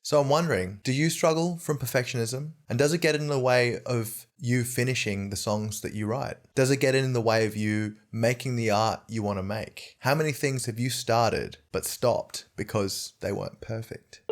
So I'm wondering, do you struggle from perfectionism? And does it get in the way of you finishing the songs that you write? Does it get in the way of you making the art you want to make? How many things have you started but stopped because they weren't perfect?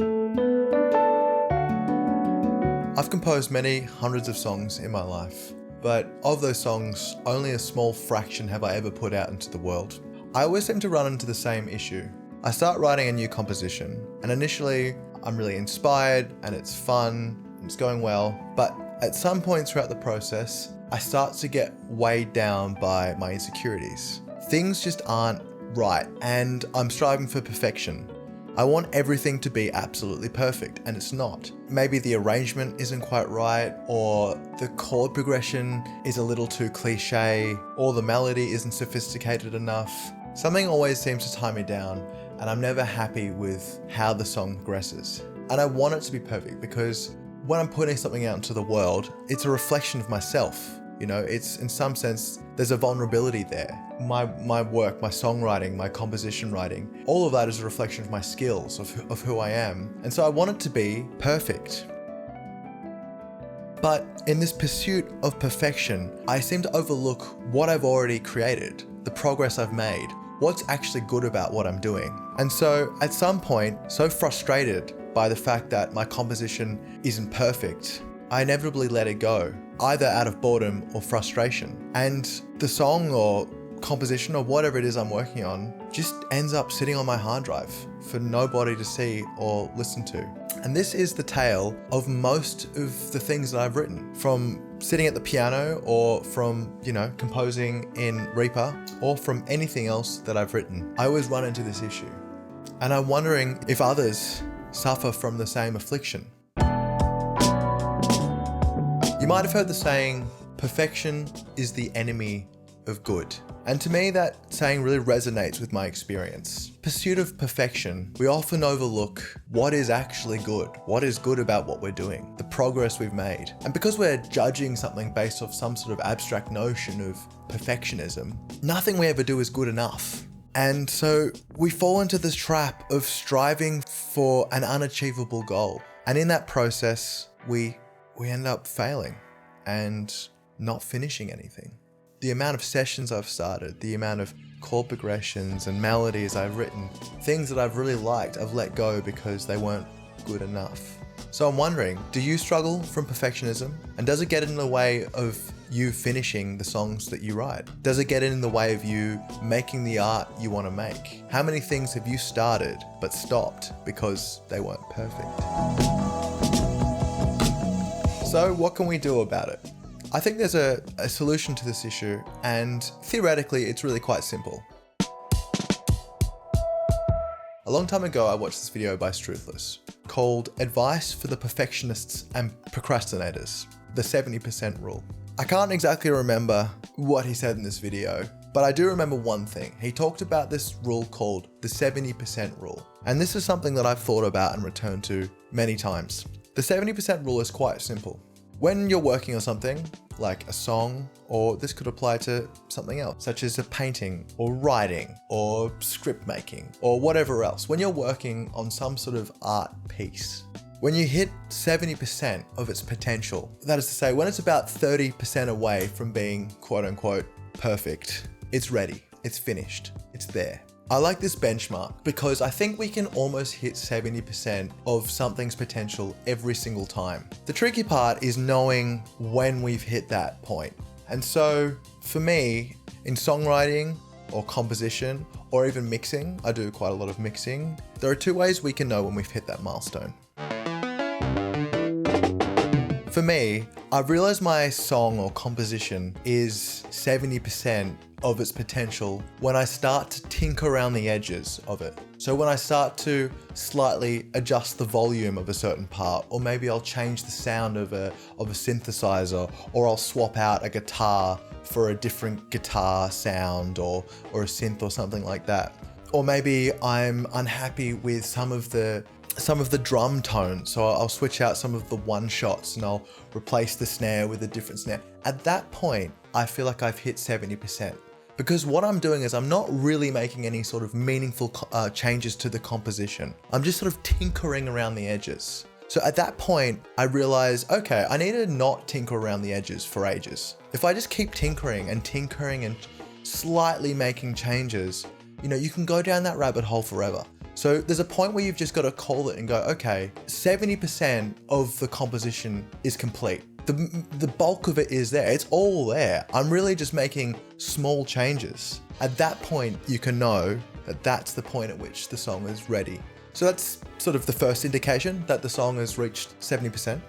I've composed many hundreds of songs in my life, but of those songs, only a small fraction have I ever put out into the world. I always seem to run into the same issue. I start writing a new composition, and initially I'm really inspired and it's fun and it's going well, but at some point throughout the process, I start to get weighed down by my insecurities. Things just aren't right, and I'm striving for perfection. I want everything to be absolutely perfect, and it's not. Maybe the arrangement isn't quite right, or the chord progression is a little too cliche, or the melody isn't sophisticated enough. Something always seems to tie me down, and I'm never happy with how the song progresses. And I want it to be perfect because when I'm putting something out into the world, it's a reflection of myself. You know, it's in some sense, there's a vulnerability there. My work, my songwriting, my composition writing, all of that is a reflection of my skills, of who I am. And so I want it to be perfect. But in this pursuit of perfection, I seem to overlook what I've already created, the progress I've made, what's actually good about what I'm doing. And so at some point, so frustrated by the fact that my composition isn't perfect, I inevitably let it go, either out of boredom or frustration. And the song or composition or whatever it is I'm working on just ends up sitting on my hard drive for nobody to see or listen to. And this is the tale of most of the things that I've written, from sitting at the piano or from, composing in Reaper or from anything else that I've written. I always run into this issue. And I'm wondering if others suffer from the same affliction. You might have heard the saying, perfection is the enemy of good. And to me, that saying really resonates with my experience. Pursuit of perfection, we often overlook what is actually good, what is good about what we're doing, the progress we've made. And because we're judging something based off some sort of abstract notion of perfectionism, nothing we ever do is good enough. And so we fall into this trap of striving for an unachievable goal. And in that process, we end up failing and not finishing anything. The amount of sessions I've started, the amount of chord progressions and melodies I've written, things that I've really liked, I've let go because they weren't good enough. So I'm wondering, do you struggle from perfectionism? And does it get in the way of you finishing the songs that you write? Does it get in the way of you making the art you want to make? How many things have you started but stopped because they weren't perfect? So what can we do about it? I think there's a solution to this issue, and theoretically it's really quite simple. A long time ago I watched this video by Struthless called Advice for the Perfectionists and Procrastinators, the 70% Rule. I can't exactly remember what he said in this video, but I do remember one thing. He talked about this rule called the 70% Rule, and this is something that I've thought about and returned to many times. The 70% rule is quite simple. When you're working on something, like a song, or this could apply to something else, such as a painting, or writing, or script making, or whatever else, when you're working on some sort of art piece, when you hit 70% of its potential, that is to say, when it's about 30% away from being quote unquote perfect, it's ready, it's finished, it's there. I like this benchmark because I think we can almost hit 70% of something's potential every single time. The tricky part is knowing when we've hit that point. And so for me, in songwriting or composition or even mixing, I do quite a lot of mixing, there are two ways we can know when we've hit that milestone. For me, I've realized my song or composition is 70% of its potential when I start to tinker around the edges of it. So when I start to slightly adjust the volume of a certain part, or maybe I'll change the sound of a synthesizer, or I'll swap out a guitar for a different guitar sound or a synth or something like that. Or maybe I'm unhappy with some of the drum tone, so I'll switch out some of the one shots and I'll replace the snare with a different snare. At that point, I feel like I've hit 70%. because what I'm doing is I'm not really making any sort of meaningful changes to the composition. I'm just sort of tinkering around the edges. So at that point, I realized, okay, I need to not tinker around the edges for ages. If I just keep tinkering and slightly making changes, you can go down that rabbit hole forever. So there's a point where you've just got to call it and go, okay, 70% of the composition is complete. The bulk of it is there. It's all there. I'm really just making small changes. At that point, you can know that that's the point at which the song is ready. So that's sort of the first indication that the song has reached 70%.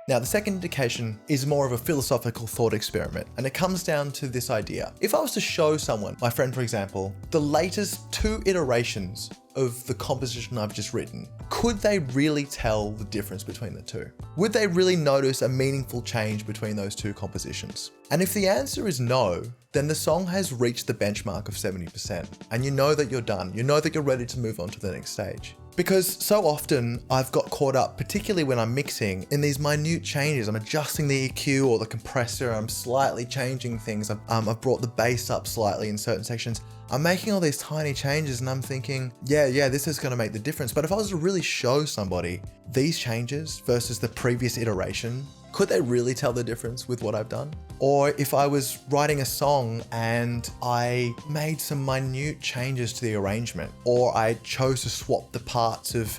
Now, the second indication is more of a philosophical thought experiment, and it comes down to this idea. If I was to show someone, my friend for example, the latest 2 iterations of the composition I've just written, could they really tell the difference between the two? Would they really notice a meaningful change between those 2 compositions? And if the answer is no, then the song has reached the benchmark of 70%, and you know that you're done. You know that you're ready to move on to the next stage. Because so often I've got caught up, particularly when I'm mixing, in these minute changes. I'm adjusting the EQ or the compressor, I'm slightly changing things. I've brought the bass up slightly in certain sections. I'm making all these tiny changes and I'm thinking, yeah, this is gonna make the difference. But if I was to really show somebody these changes versus the previous iteration, could they really tell the difference with what I've done? Or if I was writing a song and I made some minute changes to the arrangement, or I chose to swap the parts of,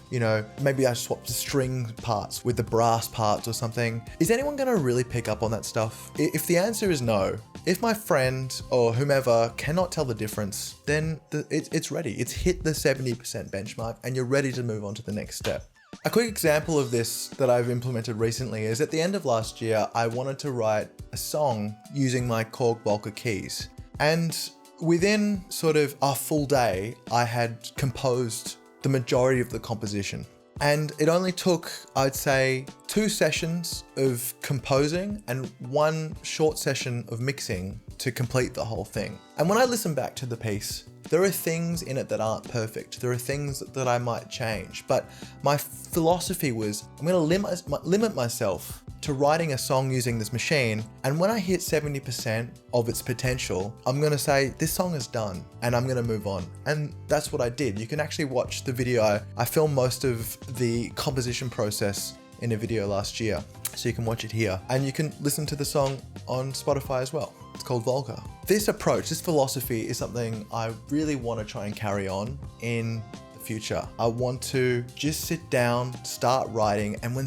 maybe I swapped the string parts with the brass parts or something, is anyone gonna really pick up on that stuff? If the answer is no, if my friend or whomever cannot tell the difference, then it's ready. It's hit the 70% benchmark and you're ready to move on to the next step. A quick example of this that I've implemented recently is at the end of last year, I wanted to write a song using my Korg Volca keys. And within sort of a full day, I had composed the majority of the composition. And it only took, I'd say, 2 sessions of composing and 1 short session of mixing to complete the whole thing. And when I listen back to the piece, there are things in it that aren't perfect. There are things that I might change, but my philosophy was I'm going to limit myself to writing a song using this machine. And when I hit 70% of its potential, I'm going to say this song is done and I'm going to move on. And that's what I did. You can actually watch the video. I filmed most of the composition process in a video last year, so you can watch it here. And you can listen to the song on Spotify as well. It's called Volca. This approach, this philosophy is something I really want to try and carry on in the future. I want to just sit down, start writing, and when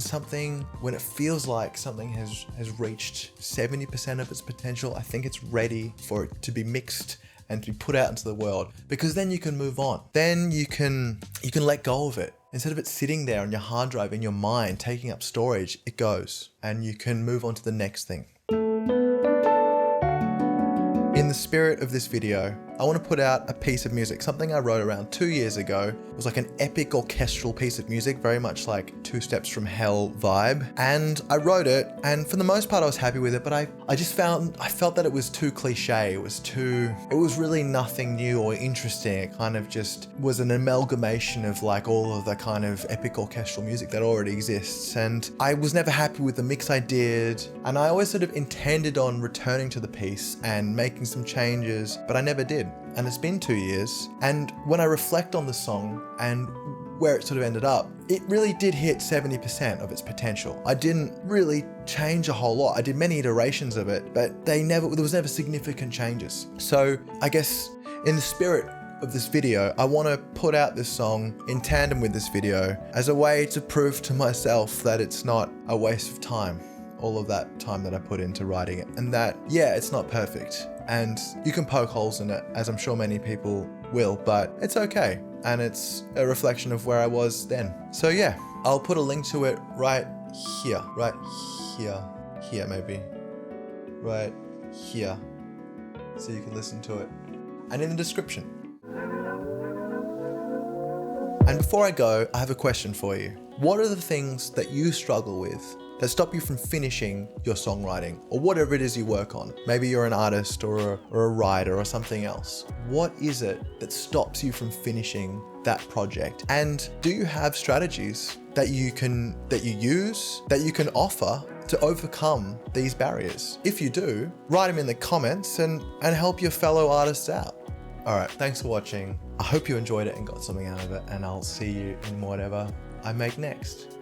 it feels like something has reached 70% of its potential, I think it's ready for it to be mixed and to be put out into the world, because then you can move on. Then you can let go of it. Instead of it sitting there on your hard drive in your mind, taking up storage, it goes and you can move on to the next thing. In the spirit of this video, I want to put out a piece of music, something I wrote around 2 years ago. It was like an epic orchestral piece of music, very much like 2 Steps from Hell vibe. And I wrote it, and for the most part I was happy with it, but I felt that it was too cliche. It was really nothing new or interesting. It kind of just was an amalgamation of like all of the kind of epic orchestral music that already exists. And I was never happy with the mix I did. And I always sort of intended on returning to the piece and making some changes, but I never did. And it's been 2 years. And when I reflect on the song and where it sort of ended up, it really did hit 70% of its potential. I didn't really change a whole lot. I did many iterations of it, but there was never significant changes. So I guess in the spirit of this video, I want to put out this song in tandem with this video as a way to prove to myself that it's not a waste of time, all of that time that I put into writing it, and that, yeah, it's not perfect. And you can poke holes in it, as I'm sure many people will, but it's okay. And it's a reflection of where I was then. So yeah, I'll put a link to it right here maybe, right here, so you can listen to it, and in the description. And before I go, I have a question for you. What are the things that you struggle with that stop you from finishing your songwriting or whatever it is you work on? Maybe you're an artist or a writer or something else. What is it that stops you from finishing that project? And do you have strategies that you use, that you can offer to overcome these barriers? If you do, write them in the comments and help your fellow artists out. All right, thanks for watching. I hope you enjoyed it and got something out of it, and I'll see you in whatever I make next.